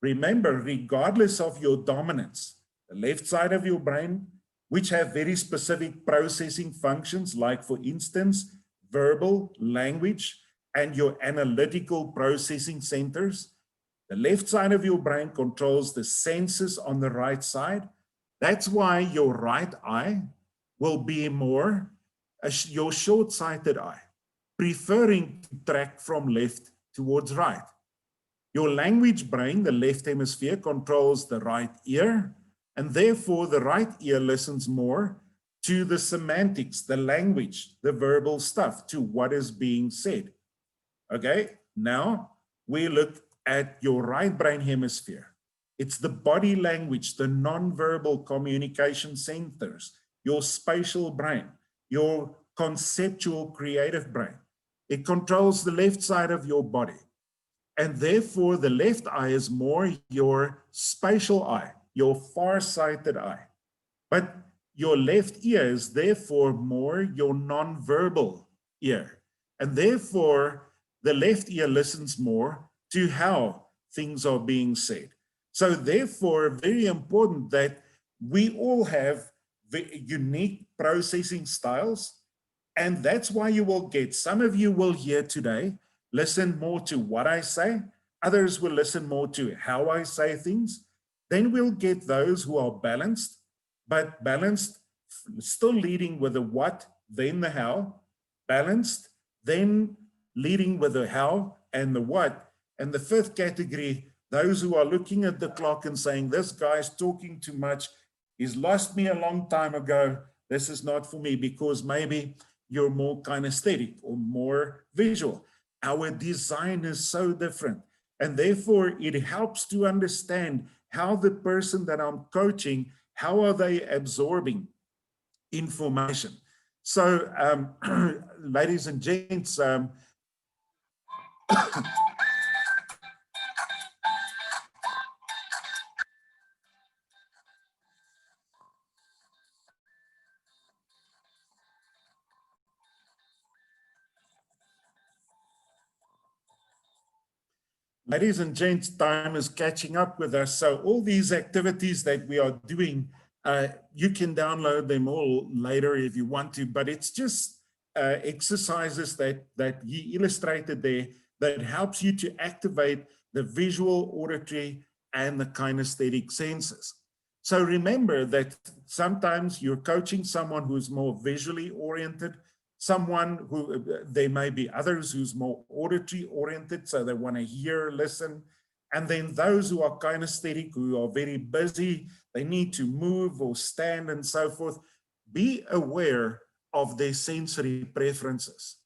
remember, regardless of your dominance, the left side of your brain, which have very specific processing functions, like, for instance, verbal, language, and your analytical processing centers. The left side of your brain controls the senses on the right side. That's why your right eye will be more your short-sighted eye, preferring to track from left towards right. Your language brain, the left hemisphere, controls the right ear, and therefore the right ear listens more to the semantics, the language, the verbal stuff, to what is being said. Okay, now we look at your right brain hemisphere. It's the body language, the non-verbal communication centers, your spatial brain, your conceptual creative brain. It controls the left side of your body. And therefore, the left eye is more your spatial eye, your far-sighted eye. But your left ear is therefore more your non-verbal ear. And therefore, the left ear listens more to how things are being said. So therefore, very important that we all have unique processing styles. And that's why you will get, some of you will hear today, listen more to what I say. Others will listen more to how I say things. Then we'll get those who are balanced, but balanced, still leading with the what, then the how. Balanced, then leading with the how and the what. And the fifth category, those who are looking at the clock and saying, this guy's talking too much. He's lost me a long time ago. This is not for me, because maybe you're more kinesthetic or more visual. Our design is so different. And therefore, it helps to understand how the person that I'm coaching, how are they absorbing information? So, ladies and gents, ladies and gents, time is catching up with us. So all these activities that we are doing, you can download them all later if you want to, but it's just exercises that he illustrated there that helps you to activate the visual, auditory, and the kinesthetic senses. So remember that sometimes you're coaching someone who's more visually oriented, someone who, there may be others who's more auditory oriented, so they want to hear, listen. And then those who are kinesthetic, who are very busy, they need to move or stand and so forth. Be aware of their sensory preferences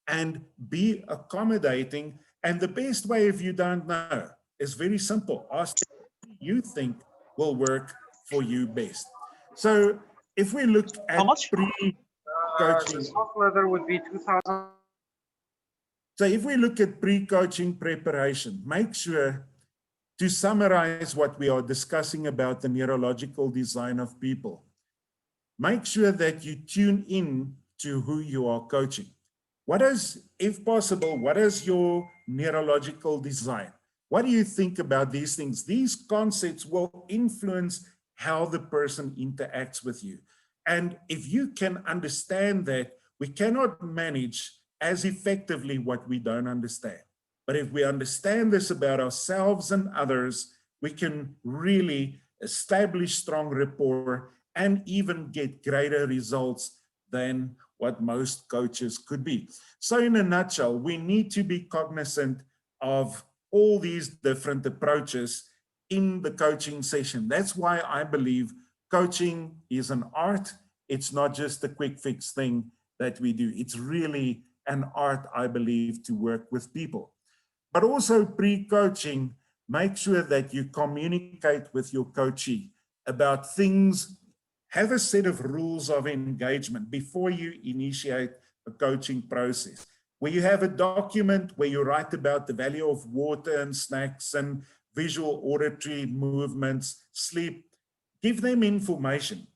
and be accommodating. And the best way, if you don't know, is very simple. Ask what you think will work for you best. So if we look at pre-coaching, the soft leather would be 2,000. So if we look at pre-coaching preparation, make sure to summarize what we are discussing about the neurological design of people. Make sure that you tune in to who you are coaching. What is, if possible, what is your neurological design? What do you think about these things? These concepts will influence how the person interacts with you. And if you can understand that, we cannot manage as effectively what we don't understand. But if we understand this about ourselves and others, we can really establish strong rapport and even get greater results than what most coaches could be. So in a nutshell, we need to be cognizant of all these different approaches in the coaching session. That's why I believe coaching is an art. It's not just a quick fix thing that we do. It's really an art, I believe, to work with people. But also pre-coaching, make sure that you communicate with your coachee about things. Have a set of rules of engagement before you initiate a coaching process, where you have a document where you write about the value of water and snacks and visual, auditory movements, sleep. Give them information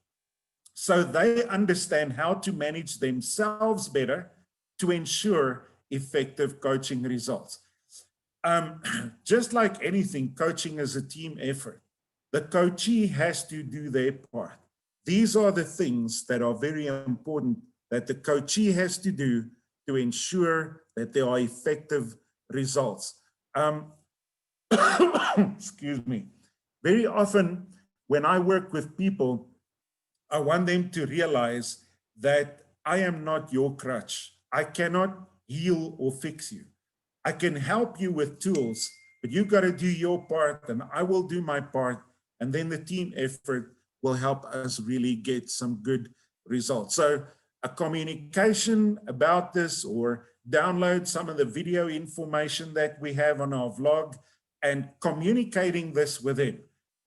so they understand how to manage themselves better to ensure effective coaching results. Just like anything, coaching is a team effort. The coachee has to do their part. These are the things that are very important that the coachee has to do to ensure that there are effective results. Excuse me. Very often when I work with people, I want them to realize that I am not your crutch. I cannot heal or fix you. I can help you with tools, but you got to do your part and I will do my part. And then the team effort will help us really get some good results. So a communication about this, or download some of the video information that we have on our vlog, and communicating this with them,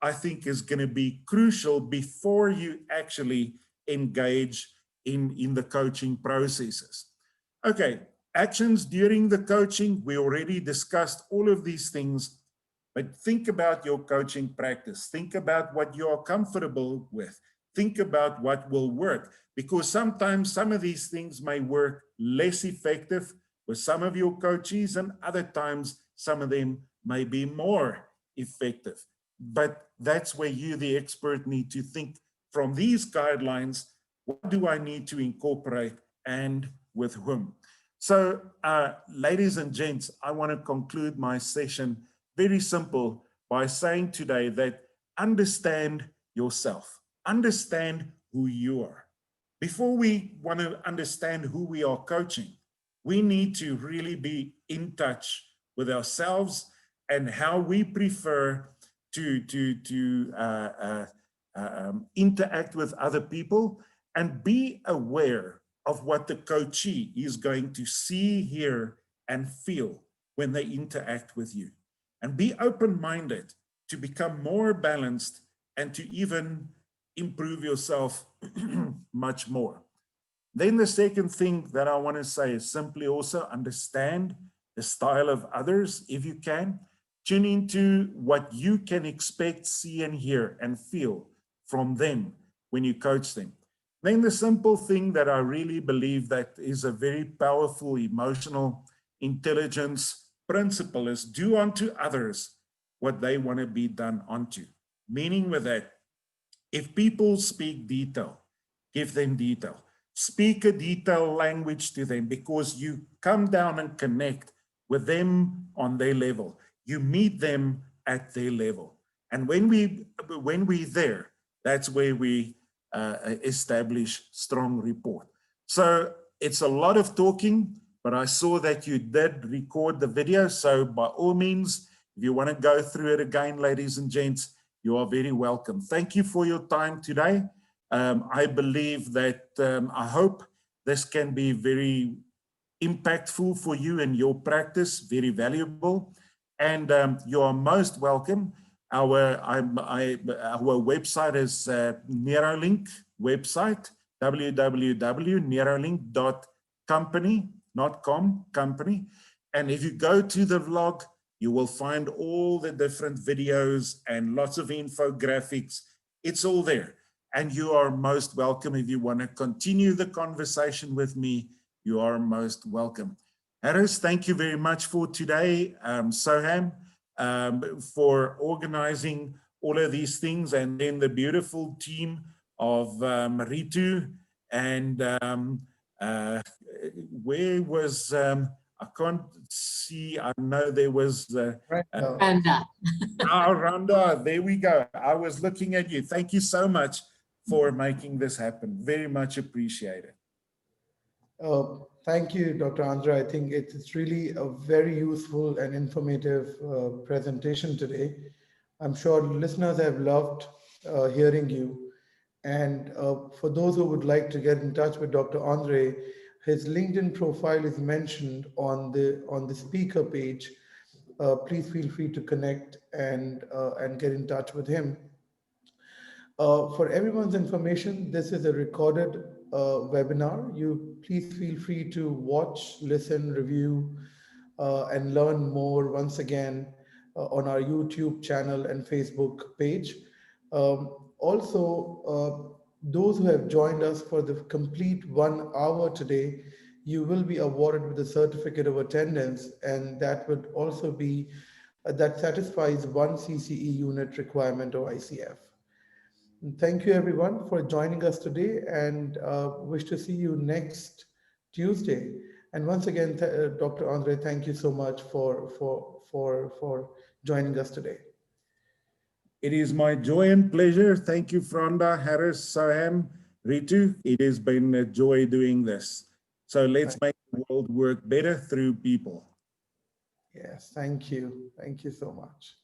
I think is going to be crucial before you actually engage in the coaching processes. Okay, actions during the coaching, we already discussed all of these things, but think about your coaching practice. Think about what you are comfortable with. Think about what will work, because sometimes some of these things may work less effective with some of your coaches, and other times some of them may be more effective. But that's where you, the expert, need to think from these guidelines, what do I need to incorporate and with whom? So, ladies and gents, I want to conclude my session very simple by saying today that understand yourself, understand who you are. Before we want to understand who we are coaching, we need to really be in touch with ourselves and how we prefer to interact with other people, and be aware of what the coachee is going to see, hear, and feel when they interact with you. And be open-minded to become more balanced and to even improve yourself much more. Then the second thing that I want to say is simply also understand the style of others if you can. Tune into what you can expect, see, and hear and feel from them when you coach them. Then the simple thing that I really believe that is a very powerful emotional intelligence principle is do unto others what they want to be done unto. Meaning with that, if people speak detail, give them detail. Speak a detailed language to them, because you come down and connect with them on their level. You meet them at their level. And when we're there, that's where we establish strong rapport. So it's a lot of talking, but I saw that you did record the video. So by all means, if you want to go through it again, ladies and gents, you are very welcome. Thank you for your time today. I believe that, I hope this can be very impactful for you in your practice, very valuable. And you are most welcome. Our website is Neuro-Link website, www.neurolink.company, not com, company. And if you go to the vlog, you will find all the different videos and lots of infographics. It's all there. And you are most welcome. If you want to continue the conversation with me, you are most welcome. Harris, thank you very much for today. Soham, for organizing all of these things, and then the beautiful team of Ritu and where was, I can't see, I know there was Randa. Randa, there we go. I was looking at you. Thank you so much for making this happen. Very much appreciated. Thank you, Dr. André. I think it's really a very useful and informative presentation today. I'm sure listeners have loved hearing you. And for those who would like to get in touch with Dr. André, his LinkedIn profile is mentioned on the speaker page. Please feel free to connect and get in touch with him. For everyone's information, this is a recorded webinar. You please feel free to watch, listen, review, and learn more once again on our YouTube channel and Facebook page. Also, those who have joined us for the complete 1 hour today, you will be awarded with a certificate of attendance, and that would also be that satisfies one CCE unit requirement or ICF. And thank you everyone for joining us today, and wish to see you next Tuesday. And once again, Dr. Andre, thank you so much for joining us today. It is my joy and pleasure. Thank you, Franda, Harris, Soham, Ritu. It has been a joy doing this. So let's make the world work better through people. Yes, thank you. Thank you so much.